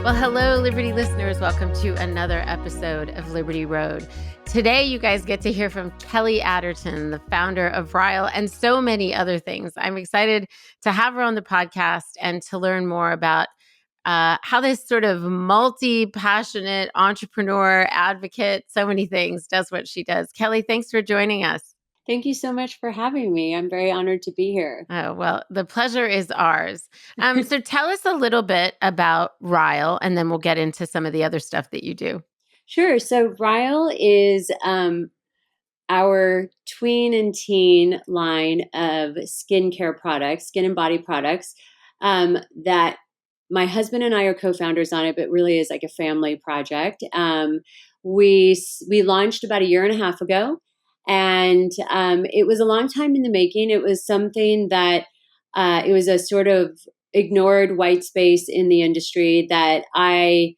Well, hello, Liberty listeners. Welcome to another episode of Liberty Road. Today, you guys get to hear from Kelly Atterton, the founder of Rile, and so many other things. I'm excited to have her on the podcast and to learn more about how this sort of multi-passionate entrepreneur, advocate, so many things, does what she does. Kelly, thanks for joining us. Thank you so much for having me. I'm very honored to be here. Oh, well, the pleasure is ours. So tell us a little bit about Rile, and then we'll get into some of the other stuff that you do. Sure. So Rile is our tween and teen line of skincare products, skin and body products, that my husband and I are co-founders on it, but really is like a family project. We launched about a year and a half ago. And it was a long time in the making. It was something that it was a sort of ignored white space in the industry that I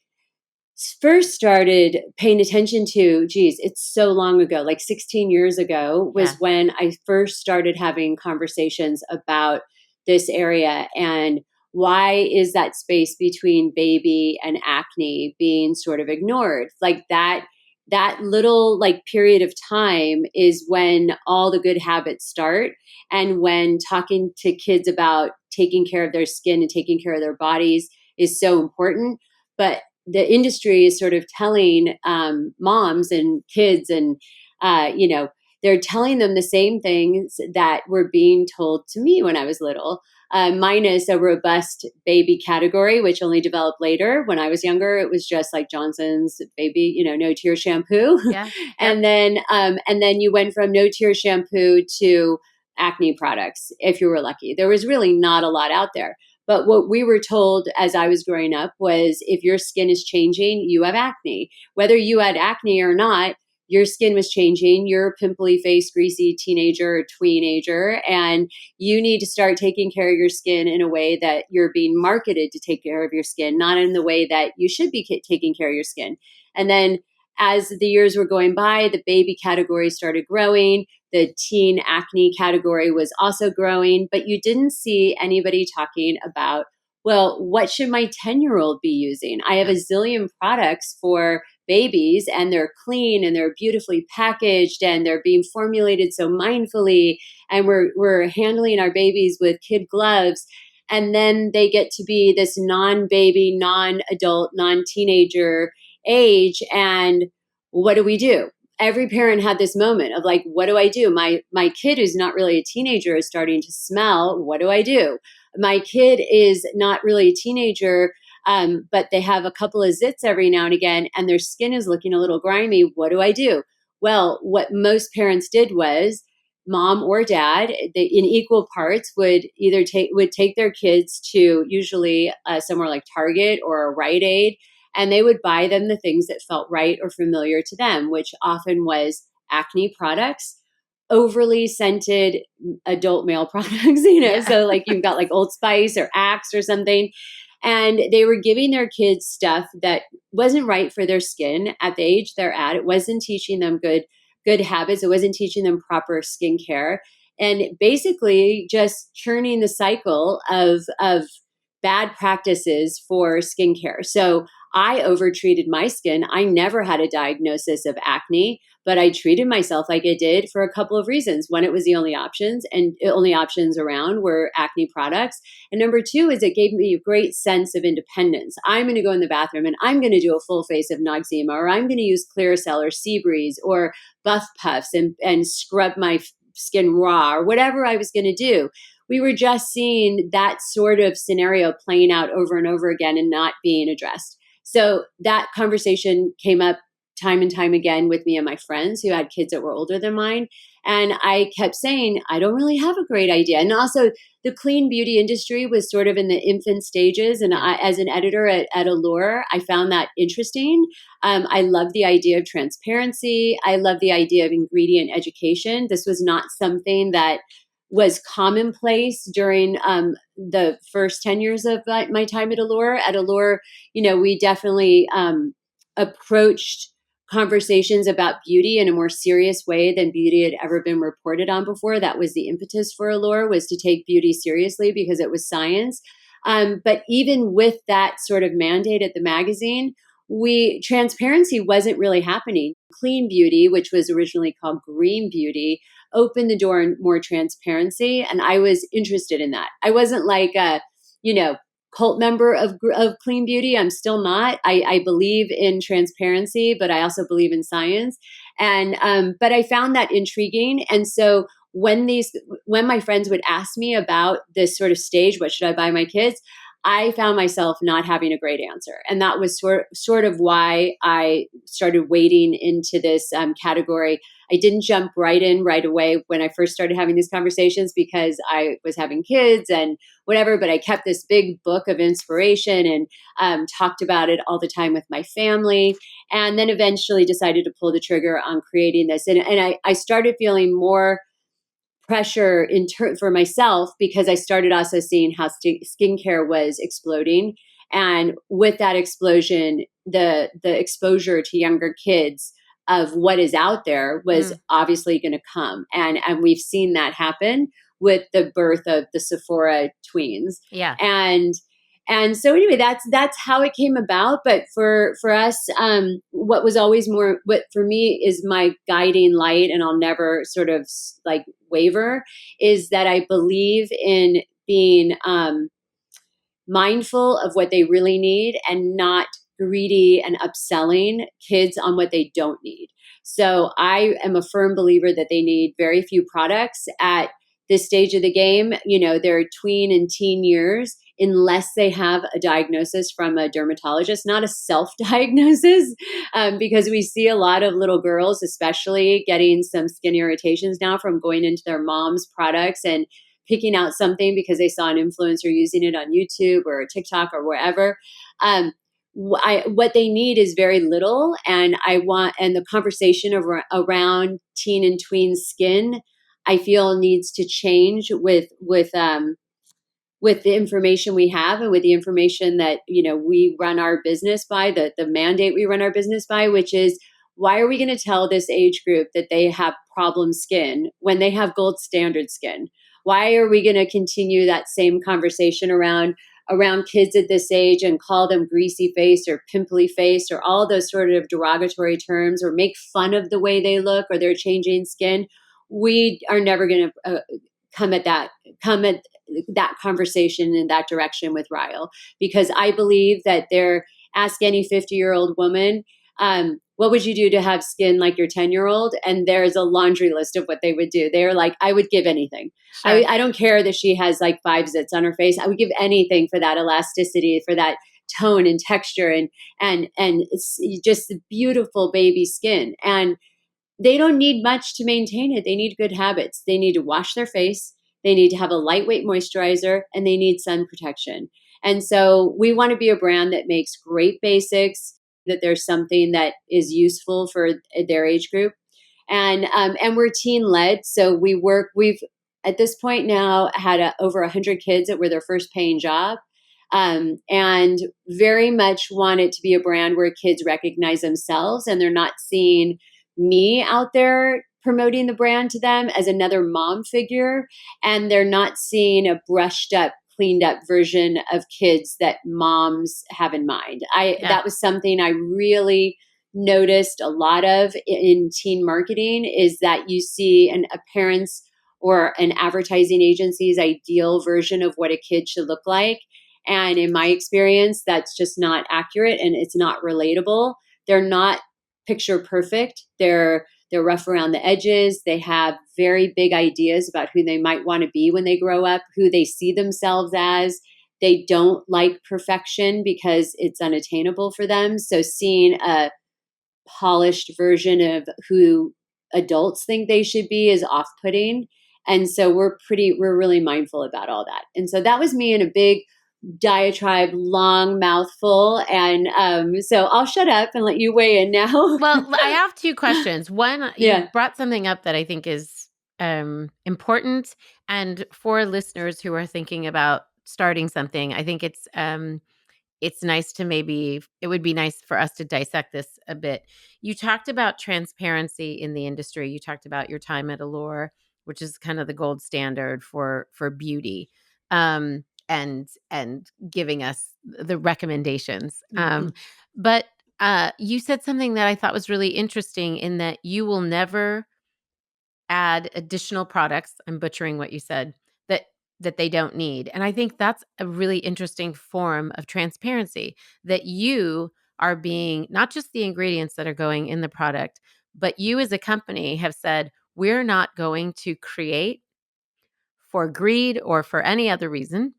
first started paying attention to. Geez, it's so long ago, like 16 years ago was when I first started having conversations about this area and why is that space between baby and acne being sort of ignored? Like that little like period of time is when all the good habits start. And when talking to kids about taking care of their skin and taking care of their bodies is so important. But the industry is sort of telling moms and kids and, they're telling them the same things that were being told to me when I was little. Minus a robust baby category, which only developed later. When I was younger, it was just like Johnson's baby, no tear shampoo. Yeah. and then you went from no tear shampoo to acne products, if you were lucky. There was really not a lot out there. But what we were told as I was growing up was if your skin is changing, you have acne. Whether you had acne or not, your skin was changing. You're a pimply faced, greasy teenager or tweenager, and you need to start taking care of your skin in a way that you're being marketed to take care of your skin, not in the way that you should be taking care of your skin. And then as the years were going by, the baby category started growing. The teen acne category was also growing, but you didn't see anybody talking about, well, what should my 10-year-old be using? I have a zillion products for babies and they're clean and they're beautifully packaged and they're being formulated so mindfully. And we're handling our babies with kid gloves. And then they get to be this non-baby, non-adult, non-teenager age. And what do? Every parent had this moment of like, what do I do? My kid who's not really a teenager is starting to smell. What do I do? My kid is not really a teenager, but they have a couple of zits every now and again, and their skin is looking a little grimy. What do I do? Well, what most parents did was mom or dad, they, in equal parts, would either take their kids to usually somewhere like Target or a Rite Aid, and they would buy them the things that felt right or familiar to them, which often was acne products, overly scented adult male products, so like you've got like Old Spice or Axe or something. And they were giving their kids stuff that wasn't right for their skin at the age they're at. It wasn't teaching them good habits. It wasn't teaching them proper skincare. And basically just churning the cycle of bad practices for skincare. So I overtreated my skin. I never had a diagnosis of acne, but I treated myself like I did for a couple of reasons. One, it was the only options, and only options around were acne products. And number two is it gave me a great sense of independence. I'm going to go in the bathroom and I'm going to do a full face of Noxzema, or I'm going to use Clearasil or Seabreeze or Buff Puffs and scrub my skin raw, or whatever I was going to do. We were just seeing that sort of scenario playing out over and over again and not being addressed. So that conversation came up time and time again with me and my friends who had kids that were older than mine. And I kept saying, I don't really have a great idea. And also the clean beauty industry was sort of in the infant stages. And I, as an editor at Allure, I found that interesting. I love the idea of transparency. I love the idea of ingredient education. This was not something that was commonplace during the first 10 years of my time at Allure. At Allure, we definitely approached conversations about beauty in a more serious way than beauty had ever been reported on before. That was the impetus for Allure, was to take beauty seriously because it was science. But even with that sort of mandate at the magazine, transparency wasn't really happening. Clean beauty, which was originally called green beauty, opened the door in more transparency. And I was interested in that. I wasn't like a, cult member of clean beauty. I'm still not. I believe in transparency, but I also believe in science. And, but I found that intriguing. And so when my friends would ask me about this sort of stage, what should I buy my kids? I found myself not having a great answer. And that was sort of why I started wading into this category. I didn't jump right in right away when I first started having these conversations because I was having kids and whatever, but I kept this big book of inspiration and talked about it all the time with my family. And then eventually decided to pull the trigger on creating this. And I started feeling more pressure for myself because I started also seeing how skincare was exploding. And with that explosion, the exposure to younger kids of what is out there was obviously going to come. And we've seen that happen with the birth of the Sephora tweens. Yeah. And so anyway, that's how it came about. But for us, what was always what for me is my guiding light, and I'll never sort of like waver, is that I believe in being mindful of what they really need and not greedy and upselling kids on what they don't need. So I am a firm believer that they need very few products at this stage of the game. Their tween and teen years, unless they have a diagnosis from a dermatologist, not a self-diagnosis, because we see a lot of little girls, especially, getting some skin irritations now from going into their mom's products and picking out something because they saw an influencer using it on YouTube or TikTok or wherever. What they need is very little, and the conversation around teen and tween skin, I feel, needs to change with the information we have and with the information that we run our business by, the mandate we run our business by, which is, why are we going to tell this age group that they have problem skin when they have gold standard skin? Why are we going to continue that same conversation around kids at this age and call them greasy face or pimply face or all those sort of derogatory terms, or make fun of the way they look or they're changing skin? We are never going to come at that conversation in that direction with Rile, because I believe that ask any 50-year-old woman, what would you do to have skin like your 10-year-old? And there's a laundry list of what they would do. They're like, I would give anything. Sure. I don't care that she has like 5 zits on her face. I would give anything for that elasticity, for that tone and texture, and it's just beautiful baby skin. And they don't need much to maintain it. They need good habits. They need to wash their face. They need to have a lightweight moisturizer, and they need sun protection. And so we want to be a brand that makes great basics, that there's something that is useful for their age group. And we're teen led. So we've at this point now had over 100 kids that were their first paying job. And very much want it to be a brand where kids recognize themselves and they're not seeing me out there promoting the brand to them as another mom figure, and they're not seeing a brushed up, cleaned up version of kids that moms have in mind. That was something I really noticed a lot of in teen marketing, is that you see a parent's or an advertising agency's ideal version of what a kid should look like. And in my experience, that's just not accurate, and it's not relatable. They're not picture perfect. They're rough around the edges. They have very big ideas about who they might want to be when they grow up, who they see themselves as. They don't like perfection because it's unattainable for them. So seeing a polished version of who adults think they should be is off-putting. And so we're really mindful about all that. And so that was me in a big diatribe, long mouthful. And so I'll shut up and let you weigh in now. Well, I have 2 questions. One, you brought something up that I think is important. And for listeners who are thinking about starting something, I think it's nice to it would be nice for us to dissect this a bit. You talked about transparency in the industry. You talked about your time at Allure, which is kind of the gold standard for beauty. and giving us the recommendations. But you said something that I thought was really interesting, in that you will never add additional products, I'm butchering what you said, that they don't need. And I think that's a really interesting form of transparency, that you are being, not just the ingredients that are going in the product, but you as a company have said, we're not going to create for greed or for any other reason.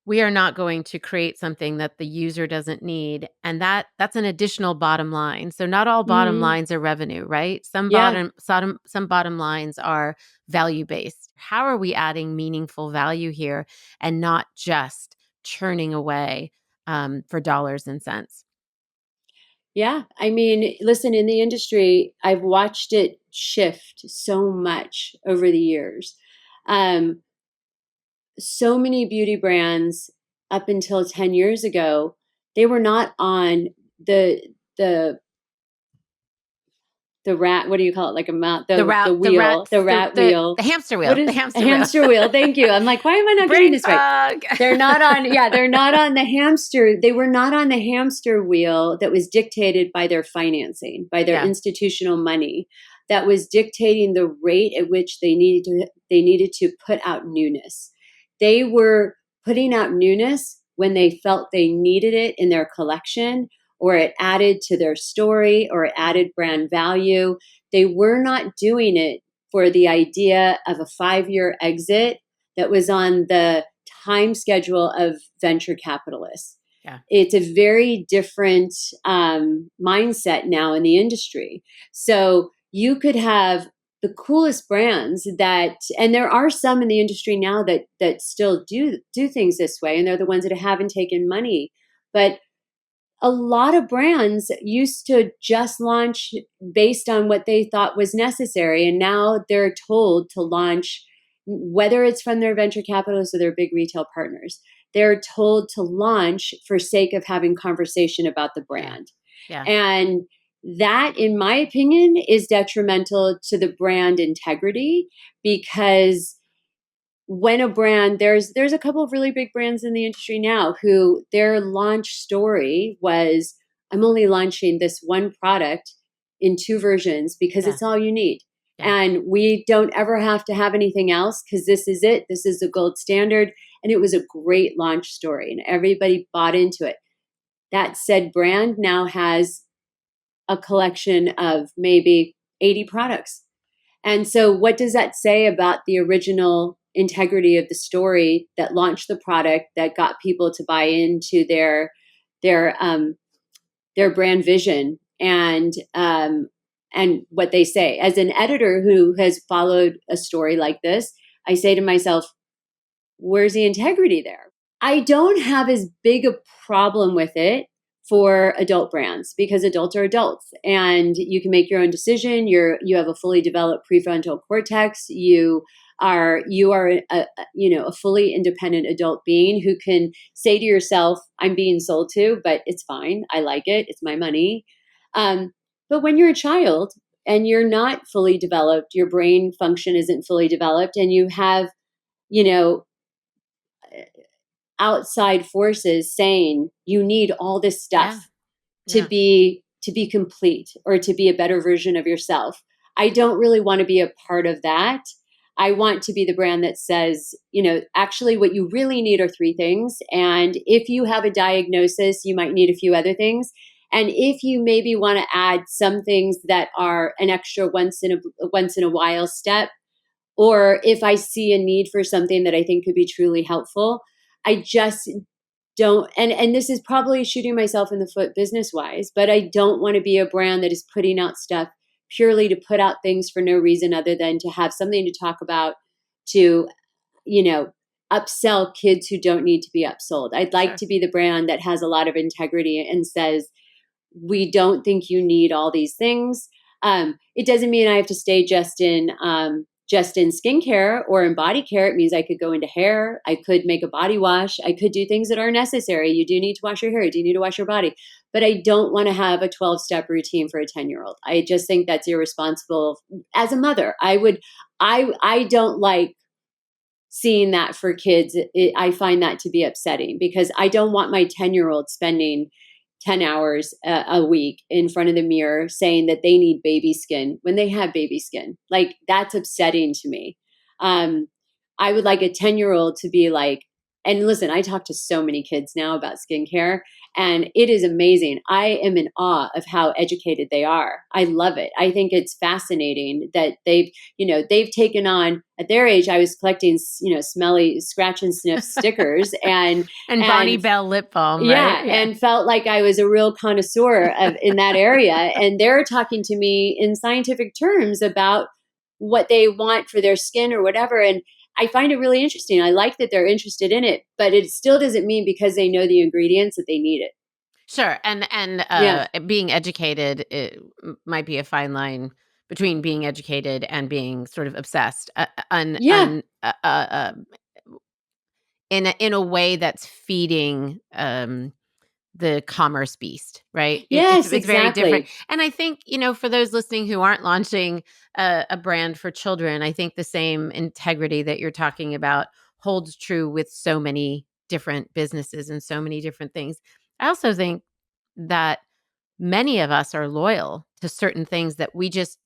We are not going to create something that the user doesn't need. And that's an additional bottom line. So not all bottom Mhm. lines are revenue, right? Some Yeah. bottom lines are value based. How are we adding meaningful value here and not just churning away for dollars and cents? Yeah. I mean, listen, in the industry, I've watched it shift so much over the years. Um, so many beauty brands up until 10 years ago, they were not on the the the rat, what do you call it, like a mount, the wheel, the rat wheel. The hamster What wheel, the is a hamster wheel. hamster wheel? Thank you. I'm like, why am I not getting Brain this right? fog. They're not on, yeah, they're not on the hamster. They were not on the hamster wheel that was dictated by their financing, by their Yeah, institutional money, that was dictating the rate at which they needed to put out newness. They were putting out newness when they felt they needed it in their collection, or it added to their story, or it added brand value. They were not doing it for the idea of a 5-year exit that was on the time schedule of venture capitalists. yeah, It's a very different mindset now in the industry. So you could have the coolest brands that, and there are some in the industry now that still do things this way, and they're the ones that haven't taken money. But a lot of brands used to just launch based on what they thought was necessary. And now they're told to launch, whether it's from their venture capitalists or their big retail partners, they're told to launch for sake of having conversation about the yeah, brand. yeah, And that, in my opinion, is detrimental to the brand integrity, because when a brand, there's a couple of really big brands in the industry now who their launch story was, I'm only launching this one product in 2 versions because yeah, it's all you need, yeah, and we don't ever have to have anything else because this is it, this is the gold standard. And it was a great launch story and everybody bought into it. That said brand now has a collection of maybe 80 products. And so, what does that say about the original integrity of the story that launched the product, that got people to buy into their their brand vision, and what they say? As an editor who has followed a story like this, I say to myself, where's the integrity there? I don't have as big a problem with it for adult brands, because adults are adults and you can make your own decision. You have a fully developed prefrontal cortex. You are a fully independent adult being who can say to yourself, I'm being sold to, but it's fine. I like it. It's my money. But when you're a child and you're not fully developed, your brain function isn't fully developed, and you have, you know, outside forces saying you need all this yeah, stuff yeah, to be complete or to be a better version of yourself. I don't really want to be a part of that. I want to be the brand that says, actually what you really need are 3 things, and if you have a diagnosis, you might need a few other things. And if you maybe want to add some things that are an extra once in a while step, or if I see a need for something that I think could be truly helpful, I just don't, and this is probably shooting myself in the foot business wise, but I don't want to be a brand that is putting out stuff purely to put out things for no reason other than to have something to talk about, to, you know, upsell kids who don't need to be upsold. I'd like sure, to be the brand that has a lot of integrity and says, we don't think you need all these things. It doesn't mean I have to stay just in skincare or in body care. It means I could go into hair. I could make a body wash. I could do things that are necessary. You do need to wash your hair. You do need to wash your body. But I don't want to have a 12-step routine for a 10-year-old. I just think that's irresponsible. As a mother, I don't like seeing that for kids, I find that to be upsetting, because I don't want my 10-year-old spending 10 hours a week in front of the mirror saying that they need baby skin when they have baby skin. Like, that's upsetting to me. I would like a 10-year-old to be like, and listen, I talk to so many kids now about skincare, and it is amazing. I am in awe of how educated they are. I love it. I think it's fascinating that they've taken on, at their age, I was collecting, smelly scratch and sniff stickers and Bonnie Bell lip balm, yeah, right? and felt like I was a real connoisseur in that area. And they're talking to me in scientific terms about what they want for their skin or whatever. And I find it really interesting. I like that they're interested in it, but it still doesn't mean because they know the ingredients that they need it. Sure. And Yeah. being educated, it might be a fine line between being educated and being sort of obsessed Yeah. in a way that's feeding the commerce beast, right? It's Yes, it's very different. exactly. And I think, for those listening who aren't launching a brand for children, I think the same integrity that you're talking about holds true with so many different businesses and so many different things. I also think that many of us are loyal to certain things that we just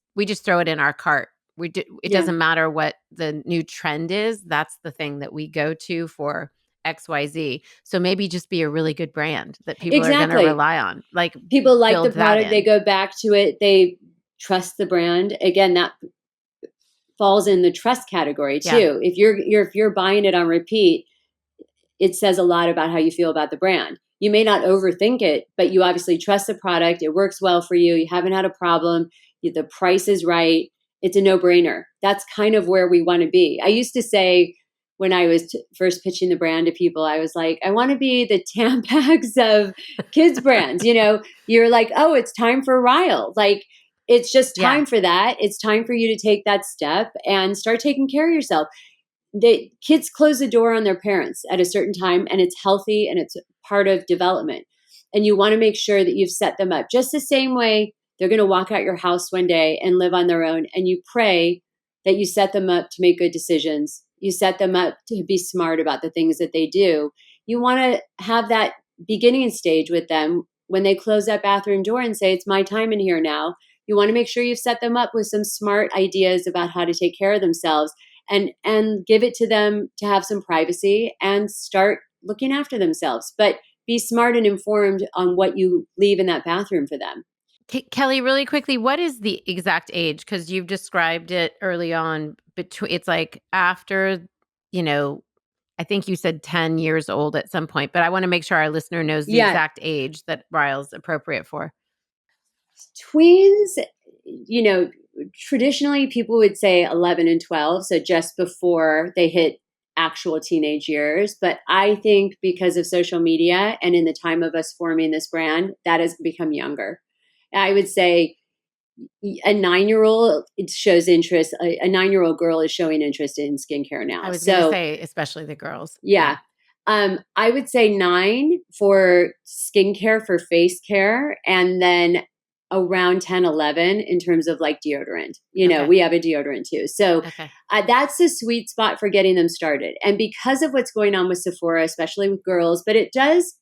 throw it in our cart. It Yeah, doesn't matter what the new trend is. That's the thing that we go to for XYZ. So maybe just be a really good brand that people are going to exactly. rely on. Like, People like the build that product, they in. go back to it, they trust the brand. Again, that falls in the trust category Yeah. too. If you're buying it on repeat, it says a lot about how you feel about the brand. You may not overthink it, but you obviously trust the product. It works well for you. You haven't had a problem. The price is right. It's a no-brainer. That's kind of where we want to be. I used to say, when I was first pitching the brand to people, I was like, I want to be the Tampax of kids brands. You're like, oh, it's time for Rile. Like, it's just Yeah. time for that. It's time for you to take that step and start taking care of yourself. The kids close the door on their parents at a certain time, and it's healthy and it's part of development. And you want to make sure that you've set them up just the same way they're going to walk out your house one day and live on their own. And you pray that you set them up to make good decisions. You set them up to be smart about the things that they do. You want to have that beginning stage with them when they close that bathroom door and say, it's my time in here now. You want to make sure you've set them up with some smart ideas about how to take care of themselves, and give it to them to have some privacy and start looking after themselves. But be smart and informed on what you leave in that bathroom for them. Kelly, really quickly, what is the exact age? Because you've described it early on. It's like after, you know, I think you said 10 years old at some point, but I want to make sure our listener knows the Yeah, exact age that Rile's appropriate for. tweens, you know, traditionally people would say 11 and 12, so just before they hit actual teenage years. But I think because of social media and in the time of us forming this brand, that has become younger. I would say a 9-year-old, it shows interest. A 9-year-old girl is showing interest in skincare I now. was going to So say, especially the girls. Yeah. yeah. I would say 9 for skincare, for face care, and then around 10, 11 in terms of like deodorant. Okay. We have a deodorant too. So Okay. that's the sweet spot for getting them started. And because of what's going on with Sephora, especially with girls, but it does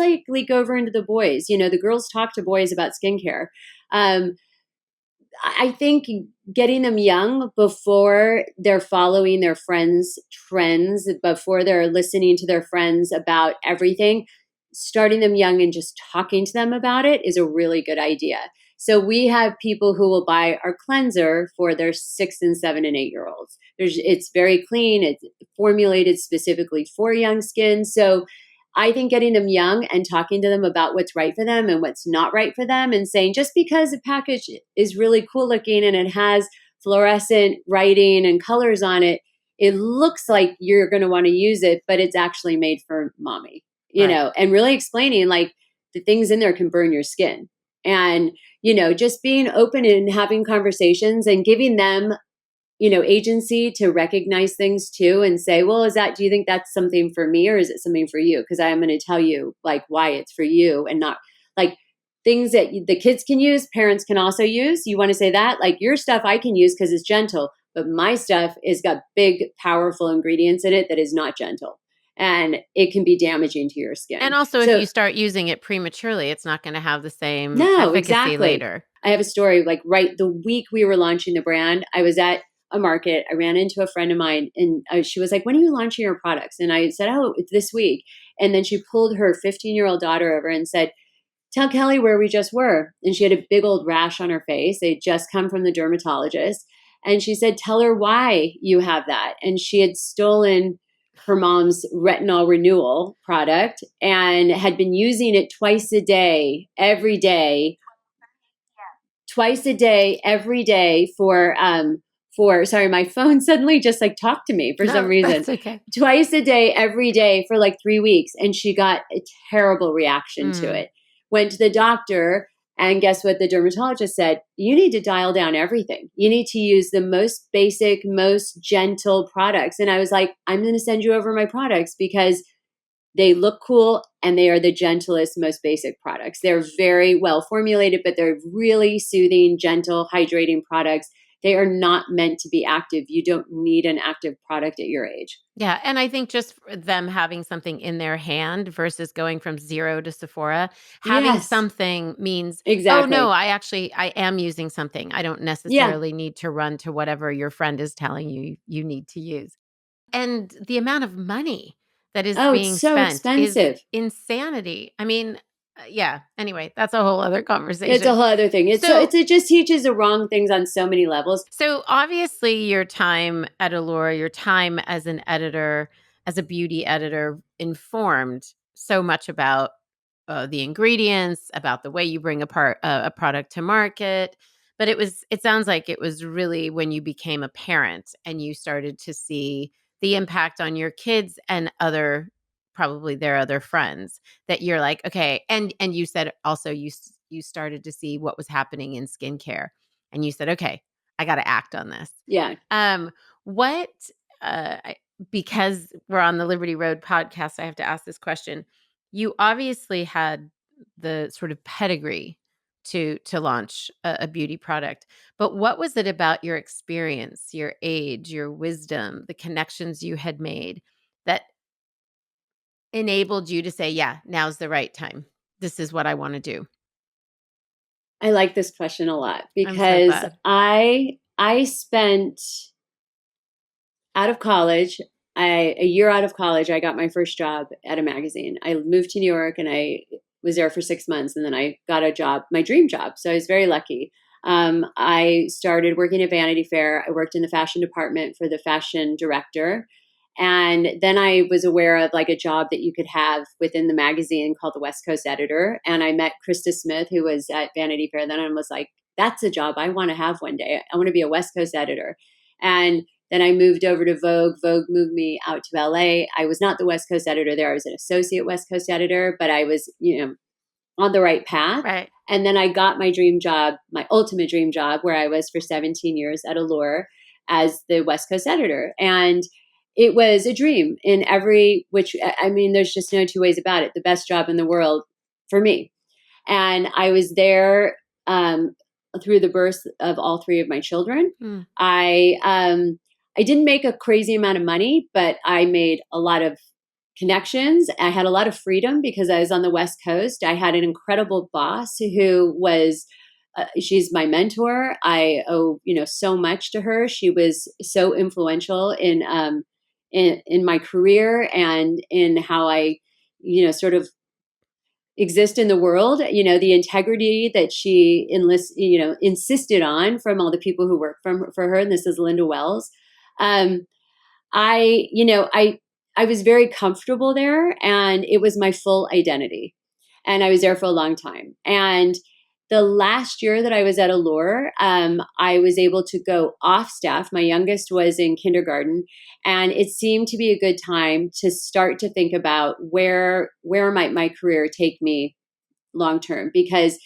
like leak over into the boys. The girls talk to boys about skincare. I think getting them young before they're following their friends' trends, before they're listening to their friends about everything, starting them young and just talking to them about it is a really good idea. So we have people who will buy our cleanser for their 6 and 7 and 8-year-olds. It's very clean. It's formulated specifically for young skin. So I think getting them young and talking to them about what's right for them and what's not right for them, and saying just because a package is really cool looking and it has fluorescent writing and colors on it, it looks like you're going to want to use it, but it's actually made for mommy, Right. and really explaining like the things in there can burn your skin. And, just being open and having conversations and giving them agency to recognize things too and say, well, do you think that's something for me or is it something for you? Because I am going to tell you like why it's for you, and not like things that the kids can use, parents can also use. You want to say that like your stuff I can use because it's gentle, but my stuff is got big, powerful ingredients in it that is not gentle. And it can be damaging to your skin. And also, if So, you start using it prematurely, it's not going to have the same no, efficacy exactly. later. I have a story, like right the week we were launching the brand, I was at a market. I ran into a friend of mine and she was like, when are you launching your products? And I said, oh, it's this week. And then she pulled her 15-year-old daughter over and said, tell Kelly where we just were. And she had a big old rash on her face. They'd just come from the dermatologist. And she said, tell her why you have that. And she had stolen her mom's retinol renewal product and had been using it twice a day, every day, twice a day, every day for sorry, my phone suddenly just like talked to me for some reason. That's okay. Twice a day, every day for like 3 weeks. And she got a terrible reaction to it. Went to the doctor, and guess what the dermatologist said? You need to dial down everything. You need to use the most basic, most gentle products. And I was like, I'm going to send you over my products because they look cool and they are the gentlest, most basic products. They're very well formulated, but they're really soothing, gentle, hydrating products. They are not meant to be active. You don't need an active product at your age. Yeah. And I think just them having something in their hand versus going from zero to Sephora, having something means, exactly. Oh, no, I am using something. I don't necessarily need to run to whatever your friend is telling you need to use. And the amount of money that is being it's so spent expensive. is insanity. I mean, yeah. Anyway, that's a whole other conversation. It's a whole other thing. It just teaches the wrong things on so many levels. So obviously your time at Allure, your time as an editor, as a beauty editor, informed so much about the ingredients, about the way you bring a product to market. But it sounds like it was really when you became a parent and you started to see the impact on your kids and probably their other friends, that you're like, okay. And you said also you started to see what was happening in skincare, and you said, okay, I got to act on this. Yeah. What because we're on the Liberty Road podcast, I have to ask this question. You obviously had the sort of pedigree to launch a beauty product, but what was it about your experience, your age, your wisdom, the connections you had made that enabled you to say, yeah, now's the right time. This is what I want to do? I like this question a lot because I'm so glad. I spent out of college, a year out of college, I got my first job at a magazine. I moved to New York and I was there for 6 months, and then I got a job, my dream job. So I was very lucky. I started working at Vanity Fair. I worked in the fashion department for the fashion director. And then I was aware of like a job that you could have within the magazine called the West Coast editor. And I met Christos, who was at Vanity Fair. Then I was like, that's a job I want to have one day. I want to be a West Coast editor. And then I moved over to Vogue. Vogue moved me out to LA. I was not the West Coast editor there. I was an associate West Coast editor, but I was, on the right path. Right. And then I got my dream job, my ultimate dream job, where I was for 17 years at Allure as the West Coast editor. And it was a dream there's just no two ways about it. The best job in the world for me. And I was there through the birth of all three of my children. I didn't make a crazy amount of money, but I made a lot of connections. I had a lot of freedom because I was on the West Coast. I had an incredible boss who was, she's my mentor. I owe, so much to her. She was so influential in my career and in how I, sort of exist in the world. The integrity that she insisted on from all the people who work for her. And this is Linda Wells. I was very comfortable there, and it was my full identity. And I was there for a long time. And the last year that I was at Allure, I was able to go off staff. My youngest was in kindergarten, and it seemed to be a good time to start to think about where might my career take me long term. Because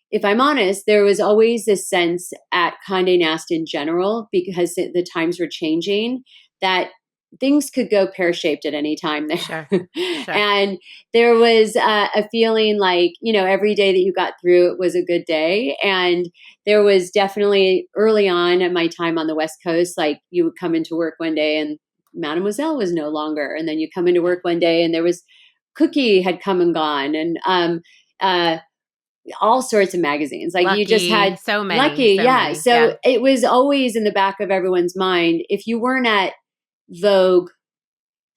if I'm honest, there was always this sense at Condé Nast in general, because the times were changing, that things could go pear-shaped at any time there. Sure. Sure. And there was a feeling like, every day that you got through it was a good day. And there was definitely early on in my time on the West Coast, like you would come into work one day and Mademoiselle was no longer. And then you come into work one day and there was Cookie had come and gone. And all sorts of magazines. Like Lucky, you just had so many. Lucky. So Yeah. many, So it was always in the back of everyone's mind. If you weren't at Vogue,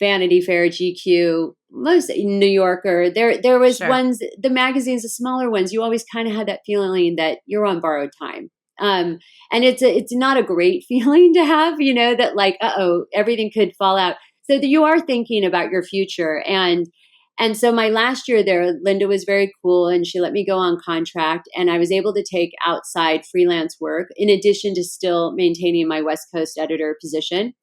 Vanity Fair, GQ, most New Yorker, there was Sure. ones, the magazines, the smaller ones, you always kind of had that feeling that you're on borrowed time. And it's not a great feeling to have, that like, everything could fall out. So that you are thinking about your future. And so my last year there, Linda was very cool and she let me go on contract and I was able to take outside freelance work in addition to still maintaining my West Coast editor position.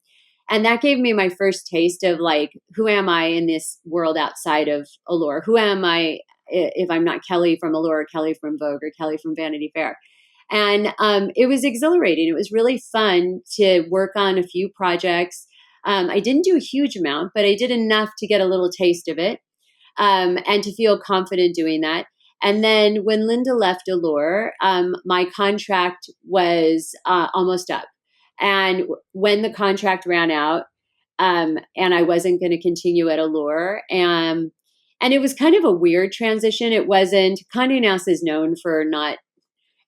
And that gave me my first taste of like, who am I in this world outside of Allure? Who am I if I'm not Kelly from Allure, Kelly from Vogue, or Kelly from Vanity Fair? And it was exhilarating. It was really fun to work on a few projects. I didn't do a huge amount, but I did enough to get a little taste of it. And to feel confident doing that. And then when Linda left Allure, my contract was almost up. And when the contract ran out, and I wasn't going to continue at Allure, and it was kind of a weird transition. It wasn't, Condé Nast is known for not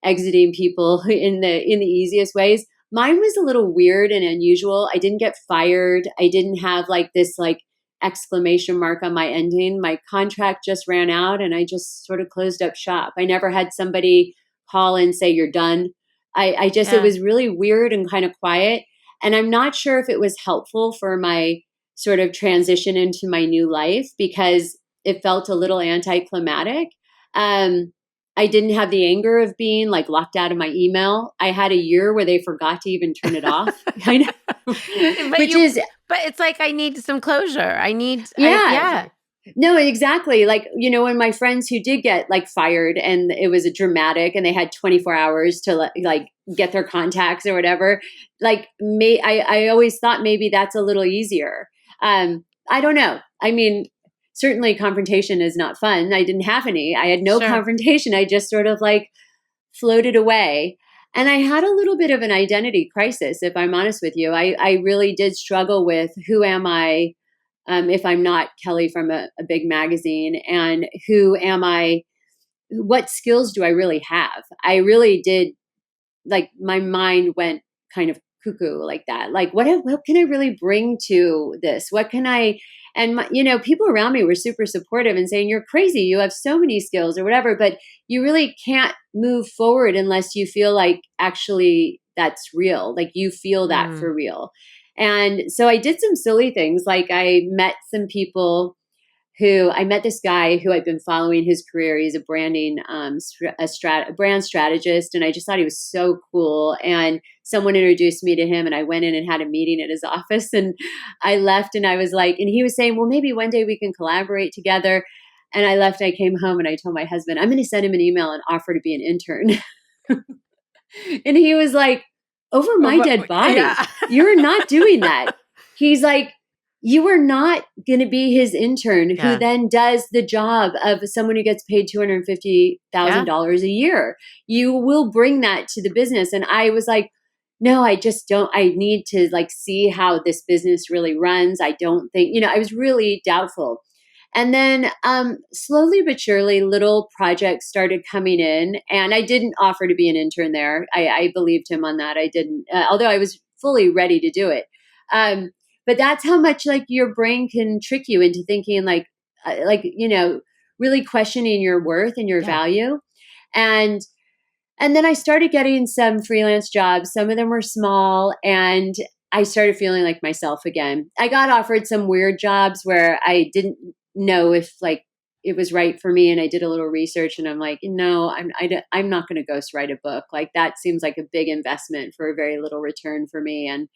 exiting people in the easiest ways. Mine was a little weird and unusual. I didn't get fired. I didn't have like this like exclamation mark on my ending. My contract just ran out and I just sort of closed up shop. I never had somebody call and say you're done. I just, It was really weird and kind of quiet. And I'm not sure if it was helpful for my sort of transition into my new life because it felt a little anticlimactic. I didn't have the anger of being like locked out of my email. I had a year where they forgot to even turn it off. I know. But it's like, I need some closure. Yeah. No, exactly. Like, when my friends who did get like fired and it was a dramatic and they had 24 hours to like get their contacts or whatever, like I always thought maybe that's a little easier. I don't know. I mean, certainly confrontation is not fun. I didn't have any. I had no confrontation. I just sort of like floated away. And I had a little bit of an identity crisis, if I'm honest with you. I really did struggle with who am I if I'm not Kelly from a big magazine, and who am I? What skills do I really have? I really did, like my mind went kind of cuckoo like that. Like, what can I really bring to this? What can I? And people around me were super supportive and saying, "You're crazy. You have so many skills, or whatever." But you really can't move forward unless you feel like actually that's real. Like you feel that for real. And so I did some silly things. Like I met some people I met this guy who I'd been following his career. He's a branding, a brand strategist. And I just thought he was so cool. And someone introduced me to him and I went in and had a meeting at his office and I left and I was like, and he was saying, well, maybe one day we can collaborate together. And I left, I came home and I told my husband, I'm going to send him an email and offer to be an intern. And he was like, over my dead body. Yeah. You're not doing that. He's like, you are not going to be his intern who then does the job of someone who gets paid $250,000 a year. You will bring that to the business. And I was like, no, I just don't. I need to like see how this business really runs. I don't think, I was really doubtful. And then slowly but surely, little projects started coming in. And I didn't offer to be an intern there. I believed him on that. I didn't, although I was fully ready to do it. But that's how much like your brain can trick you into thinking really questioning your worth and your value. And then I started getting some freelance jobs. Some of them were small and I started feeling like myself again. I got offered some weird jobs where I didn't know if like it was right for me. And I did a little research and I'm like, no, I'm not going to ghostwrite a book. Like that seems like a big investment for a very little return for me. And,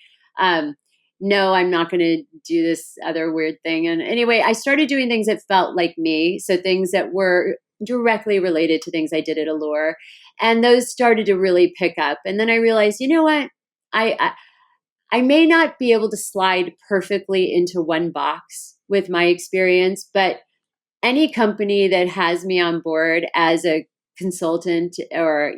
no, I'm not going to do this other weird thing. And anyway, I started doing things that felt like me. So things that were directly related to things I did at Allure. And those started to really pick up. And then I realized, you know what? I may not be able to slide perfectly into one box with my experience, but any company that has me on board as a consultant or,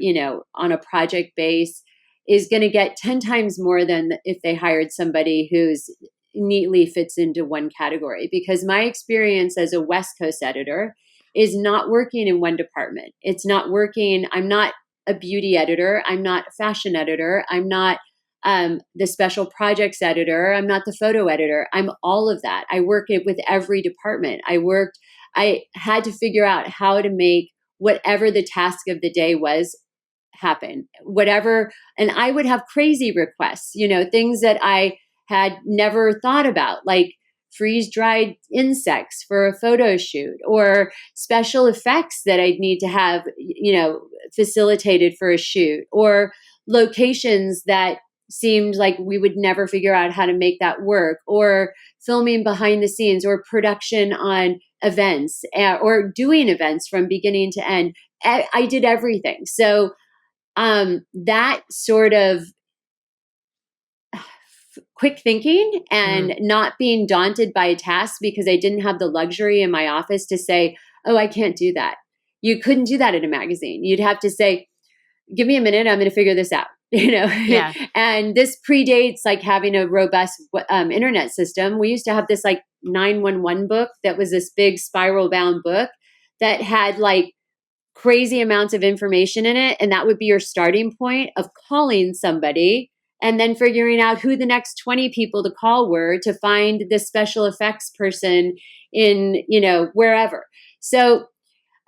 on a project base is going to get 10 times more than if they hired somebody who's neatly fits into one category, because my experience as a West Coast editor is not working in one department. It's not working. I'm not a beauty editor. I'm not a fashion editor. I'm not the special projects editor. I'm not the photo editor. I'm all of that. I work with every department. I had to figure out how to make whatever the task of the day was happen, whatever. And I would have crazy requests, things that I had never thought about, like freeze dried insects for a photo shoot, or special effects that I'd need to have, facilitated for a shoot, or locations that seemed like we would never figure out how to make that work, or filming behind the scenes, or production on events, or doing events from beginning to end. I did everything. So that sort of quick thinking and not being daunted by a task, because I didn't have the luxury in my office to say, oh, I can't do that. You couldn't do that in a magazine. You'd have to say, give me a minute, I'm going to figure this out. Yeah. And this predates like having a robust internet system. We used to have this like 911 book that was this big spiral bound book that had like crazy amounts of information in it. And that would be your starting point of calling somebody and then figuring out who the next 20 people to call were to find the special effects person in, wherever. So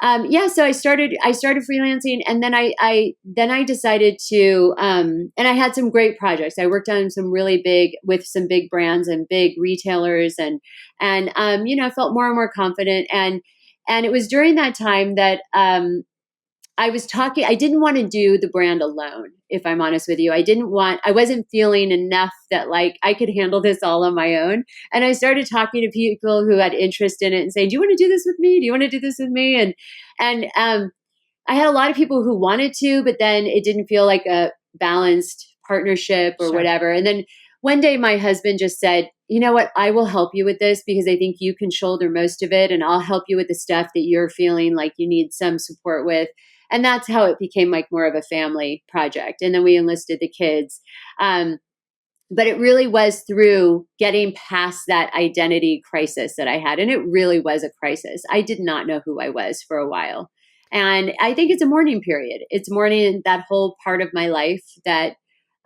so I started freelancing, and then I decided to, and I had some great projects. I worked on with some big brands and big retailers, and I felt more and more confident. And it was during that time that, I didn't want to do the brand alone, if I'm honest with you. I wasn't feeling enough that like I could handle this all on my own. And I started talking to people who had interest in it and saying, do you want to do this with me? Do you want to do this with me? And I had a lot of people who wanted to, but then it didn't feel like a balanced partnership or whatever. And then one day my husband just said, you know what, I will help you with this because I think you can shoulder most of it, and I'll help you with the stuff that you're feeling like you need some support with. And that's how it became like more of a family project. And then we enlisted the kids. But it really was through getting past that identity crisis that I had. And it really was a crisis. I did not know who I was for a while. And I think it's a mourning period. It's mourning that whole part of my life that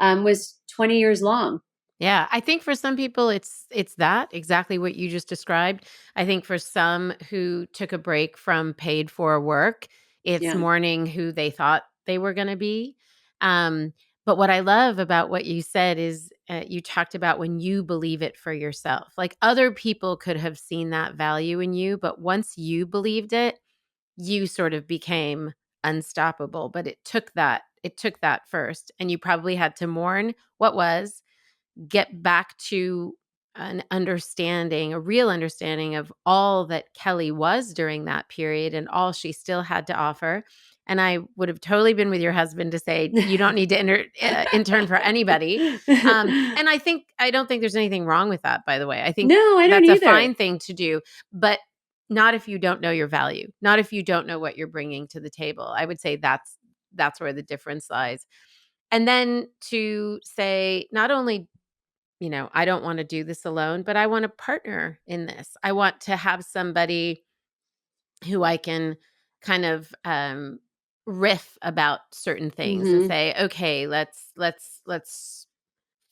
was 20 years long. Yeah, I think for some people it's that exactly what you just described. I think for some who took a break from paid for work, it's mourning who they thought they were going to be. But what I love about what you said is you talked about when you believe it for yourself. Like other people could have seen that value in you, but once you believed it, you sort of became unstoppable. But it took that first, and you probably had to mourn what was, get back to a real understanding of all that Kelly was during that period and all she still had to offer. And I would have totally been with your husband to say, you don't need to intern for anybody. And I don't think there's anything wrong with that, by the way. I think no, I don't that's either. a fine thing to do, but not if you don't know your value, not if you don't know what you're bringing to the table. I would say that's where the difference lies. And then to say, not only I don't want to do this alone, but I want a partner in this. I want to have somebody who I can kind of riff about certain things and say, okay, let's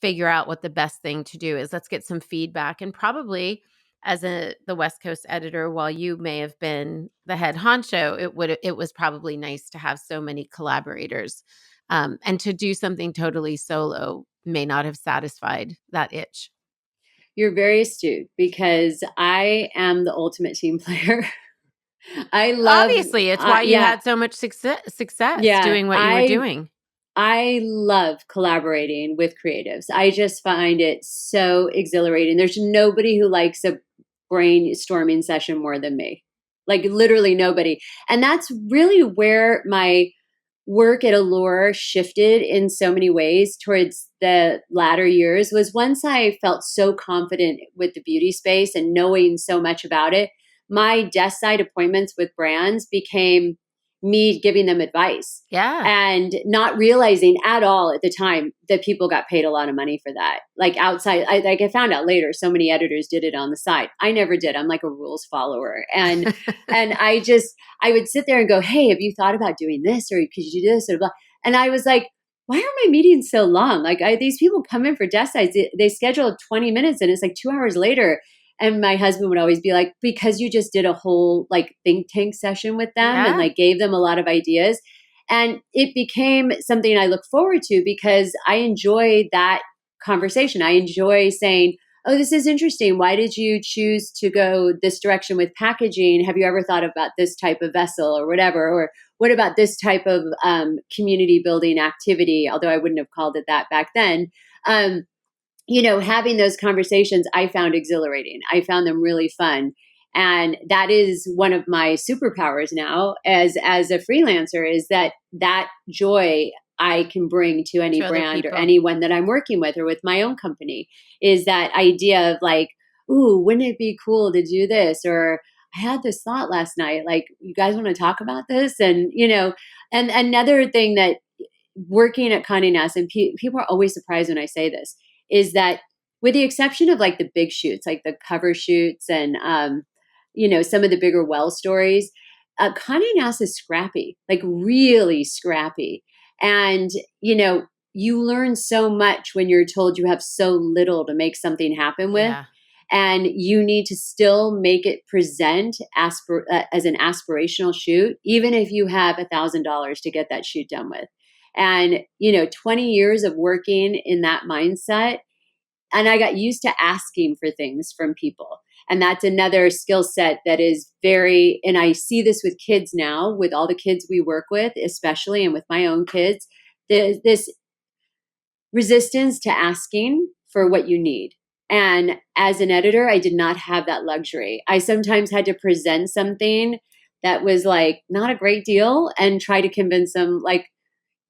figure out what the best thing to do is. Let's get some feedback. And probably as the West Coast editor, while you may have been the head honcho, it was probably nice to have so many collaborators. And to do something totally solo may not have satisfied that itch. You're very astute, because I am the ultimate team player. Obviously, it's why you had so much success doing what you were doing. I love collaborating with creatives. I just find it so exhilarating. There's nobody who likes a brainstorming session more than me. Like literally nobody. And that's really where my work at Allure shifted in so many ways towards the latter years was once I felt so confident with the beauty space and knowing so much about it, my desk side appointments with brands became me giving them advice Yeah. and not realizing at all at the time that people got paid a lot of money for that. Like outside, I found out later, so many editors did it on the side. I never did. I'm like a rules follower. And I would sit there and go, hey, have you thought about doing this? Or could you do this? Or blah. And I was like, why are my meetings so long? Like these people come in for desk sides, they schedule 20 minutes and it's like 2 hours later. And my husband would always be like, because you just did a whole like think tank session with them and like gave them a lot of ideas. And it became something I look forward to because I enjoy that conversation. I enjoy saying, oh, this is interesting. Why did you choose to go this direction with packaging? Have you ever thought about this type of vessel or whatever? Or what about this type of community building activity? Although I wouldn't have called it that back then. Having those conversations, I found exhilarating. I found them really fun. And that is one of my superpowers now as a freelancer is that joy I can bring to any brand or anyone that I'm working with or with my own company is that idea of like, ooh, wouldn't it be cool to do this? Or I had this thought last night, like, you guys want to talk about this? And, and another thing that working at Condé Nast, and people are always surprised when I say this, is that with the exception of like the big shoots, like the cover shoots and, some of the bigger well stories, Condé Nast is scrappy, like really scrappy. And, you learn so much when you're told you have so little to make something happen with. Yeah. And you need to still make it present as an aspirational shoot, even if you have $1,000 to get that shoot done with. And, 20 years of working in that mindset. And I got used to asking for things from people. And that's another skill set that is and I see this with kids now, with all the kids we work with, especially, and with my own kids, this resistance to asking for what you need. And as an editor, I did not have that luxury. I sometimes had to present something that was like not a great deal and try to convince them like,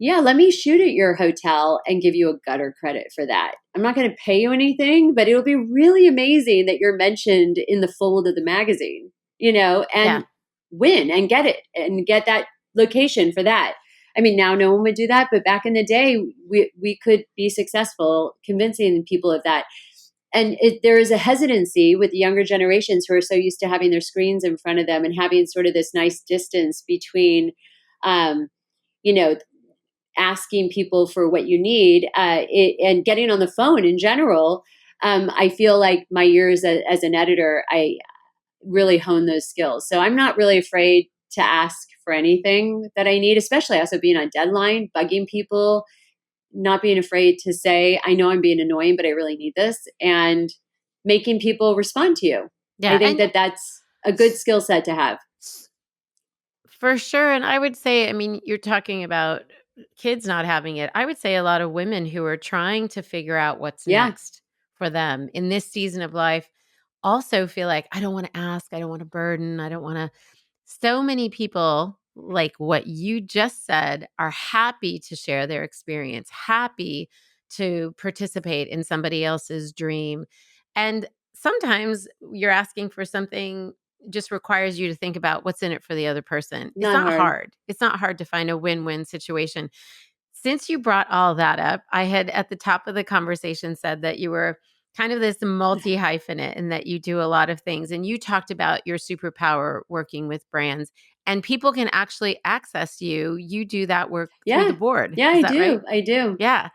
yeah, let me shoot at your hotel and give you a gutter credit for that. I'm not going to pay you anything, but it'll be really amazing that you're mentioned in the fold of the magazine, and win and get it and get that location for that. I mean, now no one would do that, but back in the day, we could be successful convincing people of that. And there is a hesitancy with the younger generations who are so used to having their screens in front of them and having sort of this nice distance between, asking people for what you need and getting on the phone in general. I feel like my years as an editor, I really honed those skills. So I'm not really afraid to ask for anything that I need, especially also being on deadline, bugging people, not being afraid to say, I know I'm being annoying, but I really need this, and making people respond to you. Yeah. I think that's a good skill set to have. For sure. And I would say, I mean, you're talking about kids not having it. I would say a lot of women who are trying to figure out what's next for them in this season of life also feel like, I don't want to ask, I don't want to burden, I don't want to. So many people, like what you just said, are happy to share their experience, happy to participate in somebody else's dream. And sometimes you're asking for something just requires you to think about what's in it for the other person. It's not hard. It's not hard to find a win-win situation. Since you brought all that up, I had at the top of the conversation said that you were kind of this multi-hyphenate and that you do a lot of things. And you talked about your superpower working with brands, and people can actually access you. You do that work through the board. Yeah, Is I that do. right? I do. Yeah.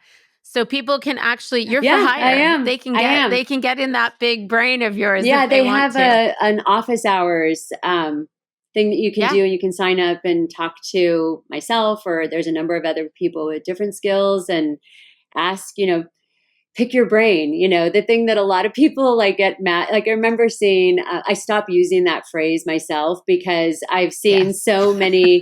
So people can actually, you're for Yeah, hire. I am. They can get in that big brain of yours. Yeah, if they want have an office hours thing that you can do. You can sign up and talk to myself, or there's a number of other people with different skills, and ask, pick your brain. The thing that a lot of people like get mad. Like I remember seeing, I stopped using that phrase myself because I've seen so many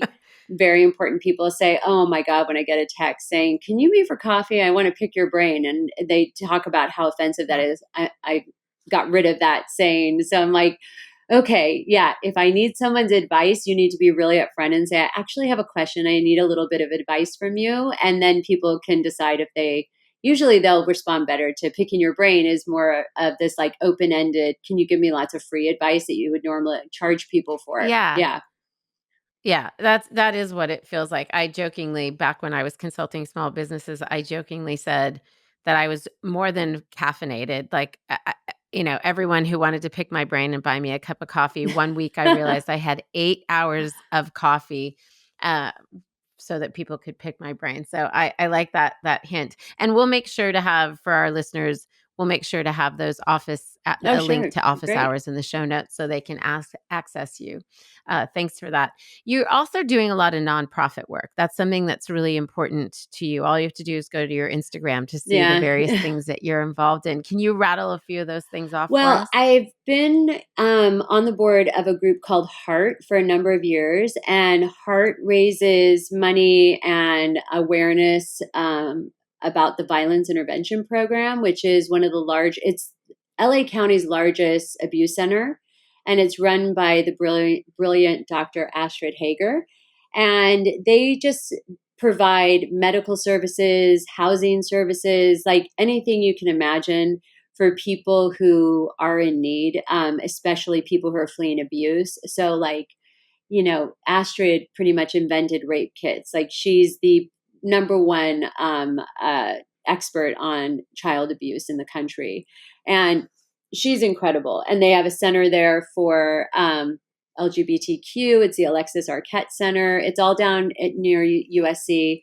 very important people say, oh my God, when I get a text saying, can you meet for coffee? I want to pick your brain. And they talk about how offensive that is. I got rid of that saying. So I'm like, okay, yeah, if I need someone's advice, you need to be really upfront and say, I actually have a question. I need a little bit of advice from you. And then people can decide if they, usually they'll respond better to picking your brain is more of this like open ended, can you give me lots of free advice that you would normally charge people for? Yeah. Yeah. Yeah, that is what it feels like. I jokingly, back when I was consulting small businesses, I jokingly said that I was more than caffeinated. Like, everyone who wanted to pick my brain and buy me a cup of coffee. One week, I realized I had 8 hours of coffee, uh, so that people could pick my brain. So I like that hint, and we'll make sure to have for our listeners. We'll make sure to have those Oh, a link sure. to office Great. hours in the show notes so they can access you. Thanks for that. You're also doing a lot of nonprofit work. That's something that's really important to you. All you have to do is go to your Instagram to see the Yeah. various things that you're involved in. Can you rattle a few of those things off for Well, us? I've been on the board of a group called Heart for a number of years, and Heart raises money and awareness about the Violence Intervention Program, which is one of the it's LA County's largest abuse center, and it's run by the brilliant Dr. Astrid Hager. And they just provide medical services, housing services, like anything you can imagine for people who are in need, especially people who are fleeing abuse. So, like, Astrid pretty much invented rape kits. Like, she's the number one expert on child abuse in the country. And she's incredible. And they have a center there for LGBTQ. It's the Alexis Arquette Center. It's all down near USC.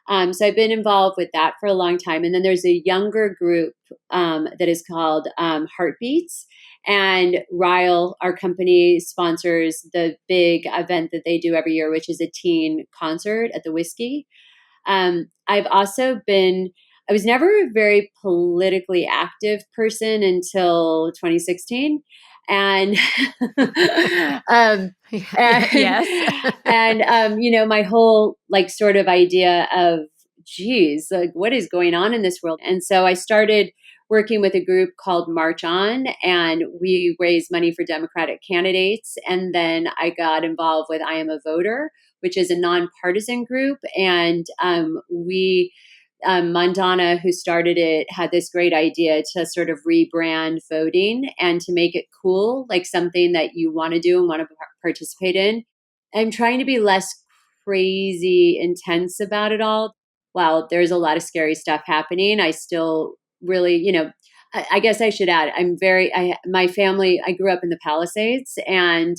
So I've been involved with that for a long time. And then there's a younger group that is called Heartbeats. And Rile, our company, sponsors the big event that they do every year, which is a teen concert at the Whiskey. I've also been, I was never a very politically active person until 2016. And, and, Yes. my whole like sort of idea of, geez, like what is going on in this world? And so I started working with a group called March On, and we raised money for Democratic candidates. And then I got involved with I Am a Voter, which is a nonpartisan group. And Mandana, who started it, had this great idea to sort of rebrand voting and to make it cool, like something that you want to do and want to participate in. I'm trying to be less crazy intense about it all. While there's a lot of scary stuff happening, I still really, I guess I should add, my family, I grew up in the Palisades. And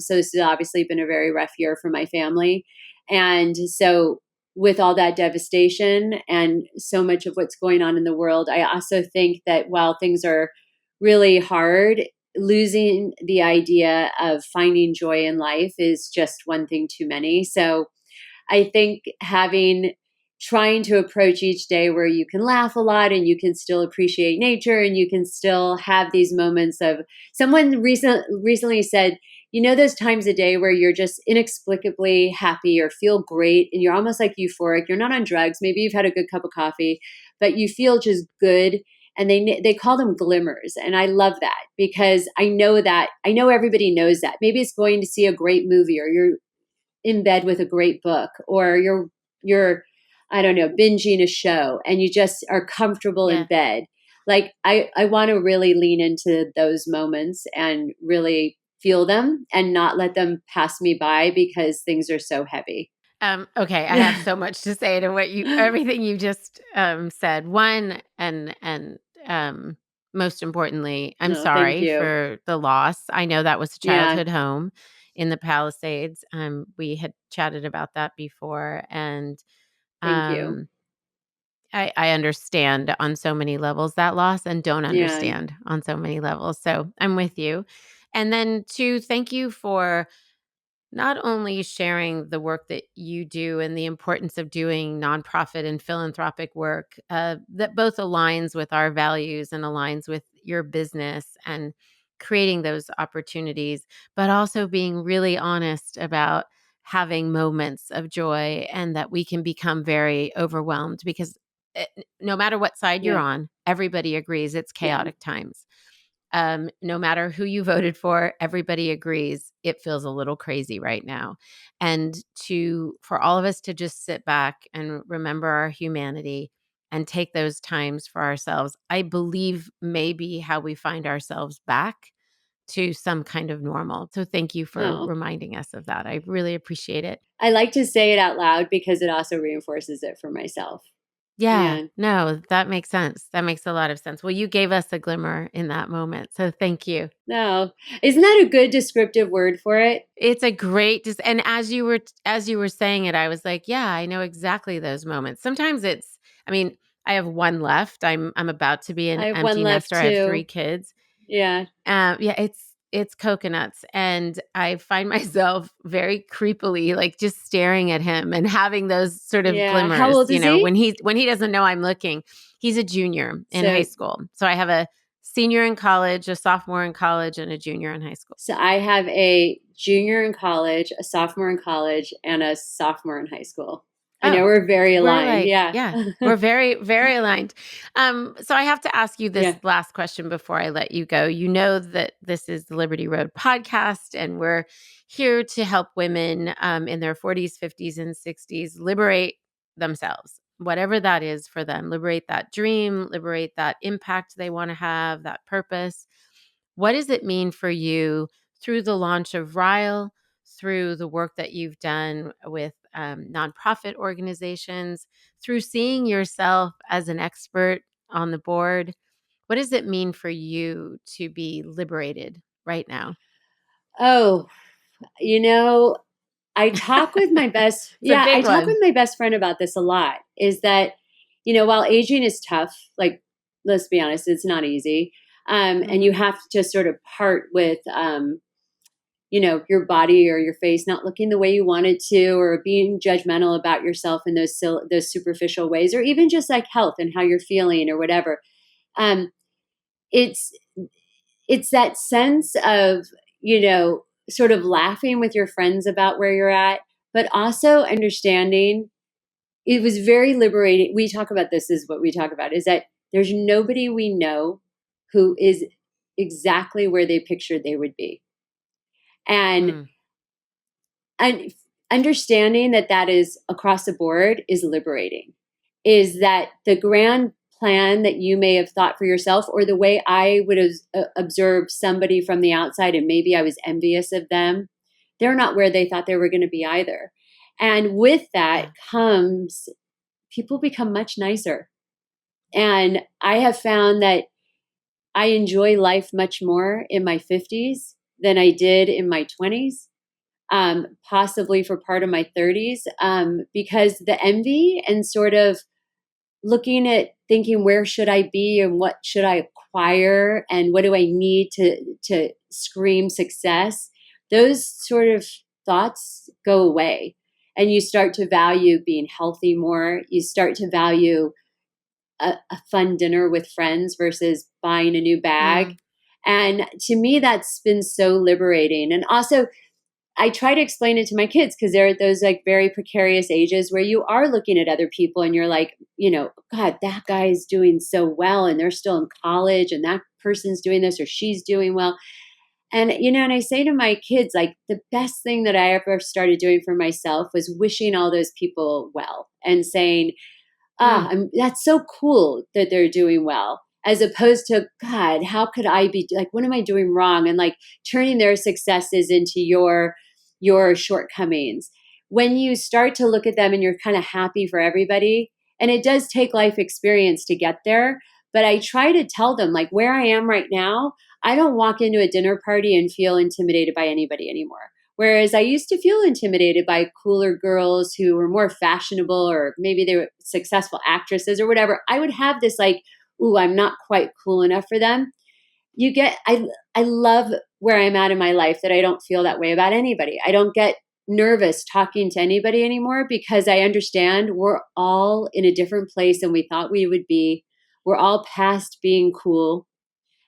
so this has obviously been a very rough year for my family. And so with all that devastation and so much of what's going on in the world, I also think that while things are really hard, losing the idea of finding joy in life is just one thing too many. So I think trying to approach each day where you can laugh a lot and you can still appreciate nature and you can still have these moments of, someone recently said, those times a day where you're just inexplicably happy or feel great and you're almost like euphoric. You're not on drugs. Maybe you've had a good cup of coffee, but you feel just good. And they call them glimmers. And I love that because I know everybody knows that. Maybe it's going to see a great movie, or you're in bed with a great book, or you're I don't know, binging a show and you just are comfortable in Yeah. bed. Like I want to really lean into those moments and really feel them and not let them pass me by because things are so heavy. Okay, I have so much to say to everything you just said. One, and most importantly, I'm No, thank sorry you. for the loss. I know that was a Yeah, childhood home in the Palisades. We had chatted about that before, and thank you. um, I understand on so many levels that loss, and don't Yeah, understand on so many levels. So I'm with you. And then two, thank you for not only sharing the work that you do and the importance of doing nonprofit and philanthropic work that both aligns with our values and aligns with your business and creating those opportunities, but also being really honest about having moments of joy and that we can become very overwhelmed because no matter what side you're yeah, on, everybody agrees it's yeah, chaotic times. No matter who you voted for, everybody agrees it feels a little crazy right now. And for all of us to just sit back and remember our humanity and take those times for ourselves, I believe may be how we find ourselves back to some kind of normal. So thank you for Oh, reminding us of that. I really appreciate it. I like to say it out loud because it also reinforces it for myself. Yeah, Yeah. no, that makes sense. That makes a lot of sense. Well, you gave us a glimmer in that moment. So thank you. No. Isn't that a good descriptive word for it? It's a great and as you were saying it, I was like, yeah, I know exactly those moments. Sometimes I mean, I have one left. I'm about to be an I have one empty left nester. I have 3 too. kids. Yeah. Yeah, it's coconuts, and I find myself very creepily, like, just staring at him and having those sort of Yeah. How glimmers, old is he? when he doesn't know I'm looking. He's a junior in high So school. So I have a senior in college, a sophomore in college, and a junior in high school. So I have a junior in college, a sophomore in college, and a sophomore in high school. I know Oh, we're very we're aligned. like, Yeah. yeah, we're very, very aligned. So I have to ask you this Yeah. last question before I let you go. You know that this is the Liberty Road podcast, and we're here to help women in their 40s, 50s, and 60s liberate themselves, whatever that is for them, liberate that dream, liberate that impact they want to have, that purpose. What does it mean for you through the launch of Rile, through the work that you've done with nonprofit organizations, through seeing yourself as an expert on the board? What does it mean for you to be liberated right now? Oh, you know, It's a I big talk with one. my best friend about this a lot, is that, while aging is tough, like, let's be honest, it's not easy. And you Mhm. have to sort of part with, your body or your face not looking the way you want it to, or being judgmental about yourself in those superficial ways, or even just like health and how you're feeling or whatever. Um, it's it's that sense of, sort of laughing with your friends about where you're at, but also understanding. It was very liberating. We talk about this, is what we talk about, is that there's nobody we know who is exactly where they pictured they would be. And Mm, and understanding that that is across the board is liberating. Is that the grand plan that you may have thought for yourself, or the way I would have observed somebody from the outside and maybe I was envious of them, they're not where they thought they were going to be either. And with that yeah. comes, people become much nicer. And I have found that I enjoy life much more in my 50s than I did in my 20s, possibly for part of my 30s, because the envy and sort of looking at thinking, where should I be and what should I acquire and what do I need to scream success, those sort of thoughts go away. And you start to value being healthy more. You start to value a fun dinner with friends versus buying a new bag. Mm, And to me, that's been so liberating. And also, I try to explain it to my kids, because they're at those like very precarious ages where you are looking at other people and you're like, God, that guy's doing so well and they're still in college, and that person's doing this or she's doing well. And, and I say to my kids, like, the best thing that I ever started doing for myself was wishing all those people well and saying, mm, that's so cool that they're doing well, as opposed to, God, how could I be, like, what am I doing wrong? And like turning their successes into your shortcomings. When you start to look at them and you're kind of happy for everybody, and it does take life experience to get there, but I try to tell them, like, where I am right now, I don't walk into a dinner party and feel intimidated by anybody anymore. Whereas I used to feel intimidated by cooler girls who were more fashionable, or maybe they were successful actresses or whatever. I would have this like, ooh, I'm not quite cool enough for them. I love where I'm at in my life, that I don't feel that way about anybody. I don't get nervous talking to anybody anymore, because I understand we're all in a different place than we thought we would be. We're all past being cool.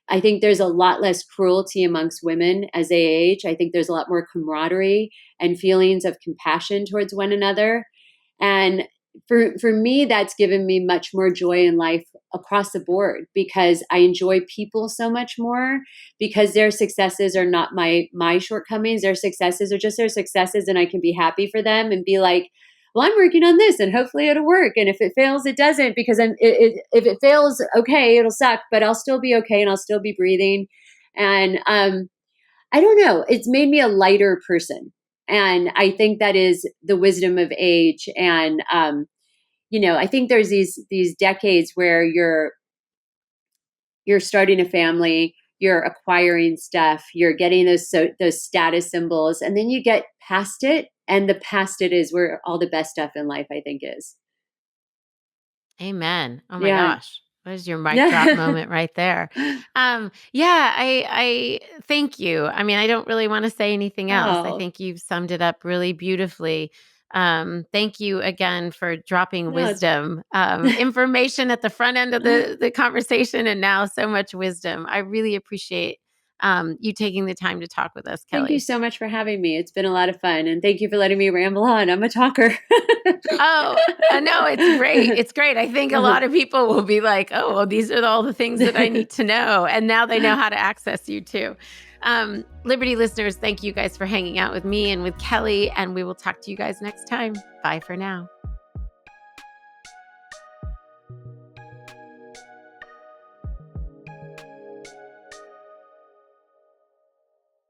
I think there's a lot less cruelty amongst women as they age. I think there's a lot more camaraderie and feelings of compassion towards one another. And for me, that's given me much more joy in life across the board, because I enjoy people so much more, because their successes are not my shortcomings. Their successes are just their successes, and I can be happy for them and be like, well, I'm working on this and hopefully it'll work. And if it fails, it doesn't, because if it fails, okay, it'll suck, but I'll still be okay and I'll still be breathing. And I don't know, it's made me a lighter person. And I think that is the wisdom of age. And, I think there's these decades where you're starting a family, you're acquiring stuff, you're getting those status symbols, and then you get past it. And the past it is where all the best stuff in life, I think, is. Amen. Oh my Yeah. gosh. What is your mic drop moment right there? Yeah, I thank you. I mean, I don't really want to say anything else. I Oh, think you've summed it up really beautifully. Thank you again for dropping no. wisdom, information at the front end of the conversation, and now so much wisdom. I really appreciate you taking the time to talk with us, Thank you Kelly. so much for having me. It's been a lot of fun. And thank you for letting me ramble on. I'm a talker. Oh, no, it's great. It's great. I think a lot of people will be like, oh, well, these are all the things that I need to know. And now they know how to access you too. Liberty listeners, thank you guys for hanging out with me and with Kelly. And we will talk to you guys next time. Bye for now.